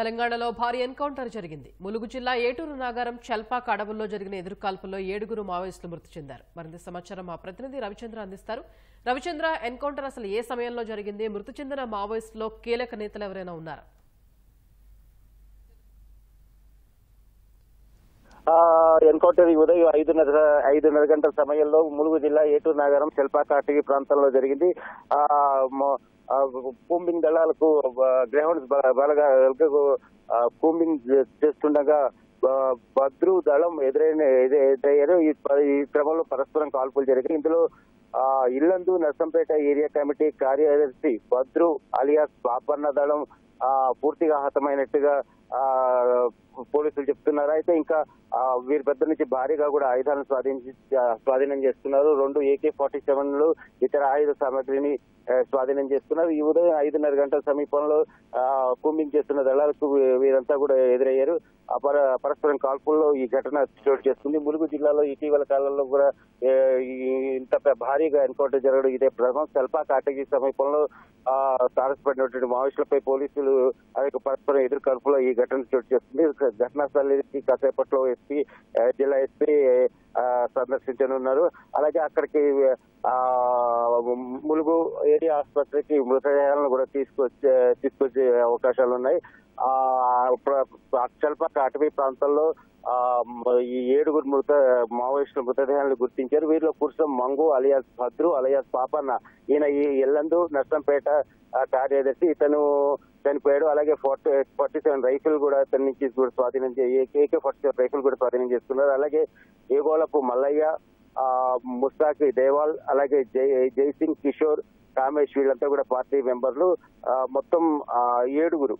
తెలంగాణలో భారీ ఎన్కౌంటర్ జరిగింది. ములుగు జిల్లా ఏటూరు నాగారం చల్పాక అడవుల్లో జరిగిన ఎదురుకాల్పుల్లో 7 మావోయిస్టులు మృతి చెందారు. మరింత సమాచారం మా ప్రతినిధి రవిచంద్ర అందిస్తారు. రవిచంద్ర, ఎన్కౌంటర్ అసలు ఏ సమయంలో జరిగింది? మృతి చెందిన మావోయిస్టులో కీలక నేతలు ఎవరైనా ఉన్నారా? ఎన్కౌంటర్ ఉదయం 5:30 గంటల సమయంలో ములుగు జిల్లా ఏటూరు నాగారం చల్పాక అటవీ ప్రాంతంలో జరిగింది. కూంబింగ్ దళాలకు గ్రౌండ్స్ బలగాలకు కూంబింగ్ చేస్తుండగా భద్రు దళం ఎదురయ్యారు. ఈ క్రమంలో పరస్పరం కాల్పులు జరిగాయి. ఇందులో ఇల్లందు నర్సంపేట ఏరియా కమిటీ కార్యదర్శి భద్రు అలియాస్ పాపన్న దళం పూర్తిగా హతమైనట్టుగా పోలీసులు చెప్తున్నారు. అయితే ఇంకా వీరి పెద్ద నుంచి భారీగా కూడా ఆయుధాలను స్వాధీనం చేస్తున్నారు. 2 AK-47లు ఇతర ఆయుధ సామగ్రిని స్వాధీనం చేసుకున్నారు. ఈ ఉదయం 5:30 గంటల సమీపంలో కూంబింగ్ చేస్తున్న దళాలకు వీరంతా కూడా ఎదురయ్యారు. పరస్పరం కాల్పుల్లో ఈ ఘటన చోటు చేసుకుంది. ములుగు జిల్లాలో ఇటీవల కాలంలో కూడా ఇంత భారీగా ఎన్కౌంటర్ జరగడం ఇదే ప్రథమం. చల్పాక అటవీ సమీపంలో తారసపడినటువంటి మావోయిస్టులపై పోలీసులు పరస్పరం ఎదురు కాల్పులో ఈ ఘటన చోటు చేస్తుంది. ఘటనా స్థలానికి కాసేపట్లో జిల్లా ఎస్పీ సందర్శించనున్నారు. అలాగే అక్కడికి ములుగు ఏరియా ఆసుపత్రికి మృతదేహాలను కూడా తీసుకొచ్చే అవకాశాలు ఉన్నాయి. చల్పాక అటవీ ప్రాంతంలో ఈ 7 మావోయిస్టుల మృతదేహాలను గుర్తించారు. వీరిలో పురుషం మంగు అలియాస్ భద్రు అలియాస్ పాపన్న, ఈయన ఈ ఎల్లందు నర్సంపేట కార్యదర్శి, ఇతను చనిపోయాడు. అలాగే 47 రైఫిల్ కూడా ఇతని నుంచి స్వాధీనం AK-47 రైఫిల్ కూడా స్వాధీనం చేసుకున్నారు. అలాగే ఏగోలపు మల్లయ్య, ముస్తాకి దేవాల్, అలాగే జైసింగ్ కిషోర్, కామేష్ వీళ్ళంతా కూడా పార్టీ మెంబర్లు. మొత్తం 7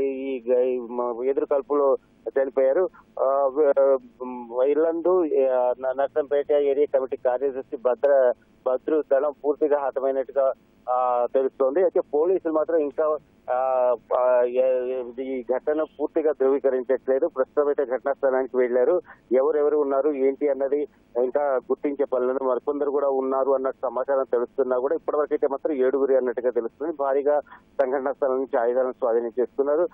ఈ ఎదురు కాల్పులో చనిపోయారు. ఇల్లందు నర్సంపేట ఏరియా కమిటీ కార్యదర్శి భద్రు దళం పూర్తిగా హతమైనట్టుగా తెలుస్తోంది. అయితే పోలీసులు మాత్రం ఇంకా ఈ ఘటన పూర్తిగా ధృవీకరించట్లేదు. ప్రస్తుతం అయితే ఘటనా స్థలానికి వెళ్లారు. ఎవరెవరు ఉన్నారు ఏంటి అన్నది ఇంకా గుర్తించే పనులను మరికొందరు కూడా ఉన్నారు అన్న సమాచారం తెలుస్తున్నా కూడా ఇప్పటివరకు అయితే మాత్రం 7 అన్నట్టుగా తెలుస్తుంది. భారీగా సంఘటనా స్థలం నుంచి ఆయుధాలను స్వాధీనం చేసుకున్నారు.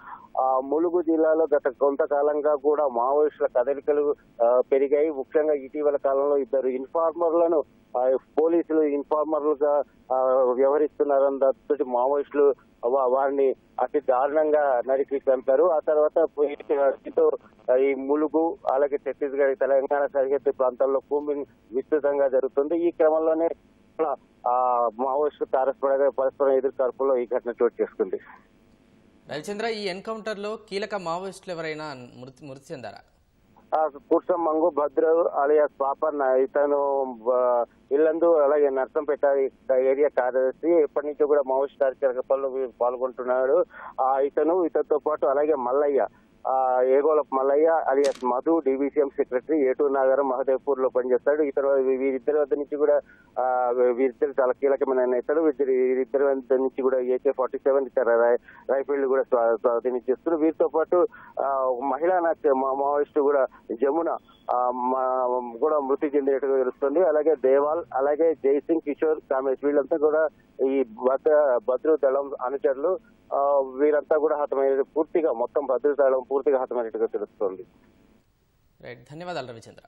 ములుగు జిల్లాలో గత కొంతకాలంగా కూడా మావోయిస్టుల కదలికలు పెరిగాయి. ముఖ్యంగా ఇటీవల కాలంలో 2 ఇన్ఫార్మర్లను పోలీసులు ఇన్ఫార్మర్లుగా వ్యవహరిస్తున్నారన్న దాంతో మావోయిస్టులు వారిని అతి దారుణంగా నరికి చంపారు. ఆ తర్వాత ఈ ములుగు అలాగే ఛత్తీస్గఢ్ తెలంగాణ సరిహద్దు ప్రాంతాల్లో కూంబింగ్ విస్తృతంగా జరుగుతుంది. ఈ క్రమంలోనే మావోయిస్టులు తారసపడగా పరస్పరం ఎదురు కాల్పుల్లో ఈ ఘటన చోటు చేసుకుంది. రవిచంద్ర, ఈ ఎన్కౌంటర్ లో కీలక మావోయిస్టులు ఎవరైనా మృతి చెందారా? పురుషం మంగు భద్రు అలియాస్ పాపన్న, ఇతను ఇల్లందు అలాగే నర్సంపేట ఏరియా కార్యదర్శి, ఎప్పటి నుంచో కూడా మావోయిస్ట్ కార్యకలాపాల్లో పాల్గొంటున్నాడు. ఇతనితో పాటు అలాగే Mallaiah, Egolapu Mallaiah alias Madhu, DBCM secretary, Eturu Nagaram Mahadevpur లో పనిచేస్తాడు. వీరిద్దరి వద్ద నుంచి కూడా వీరిద్దరు చాలా కీలకమైన నేతలు. వీరిద్దరి వద్ద నుంచి కూడా AK-47 ఇతర రైఫిళ్లు కూడా స్వాధీనం చేస్తున్నారు. వీరితో పాటు మహిళా మావోయిస్టు కూడా జమున కూడా మృతి చెందినట్టుగా తెలుస్తుంది. అలాగే దేవాల్, అలాగే జైసింగ్ కిషోర్, కామేష్ వీళ్ళంతా కూడా ఈ భద్రు దళం అనుచరులు. వీరంతా కూడా హతమైన పూర్తిగా మొత్తం భద్రు దళం పూర్తిగా హతమైనట్టుగా తెలుస్తోంది. ధన్యవాదాలు రవిచంద్ర.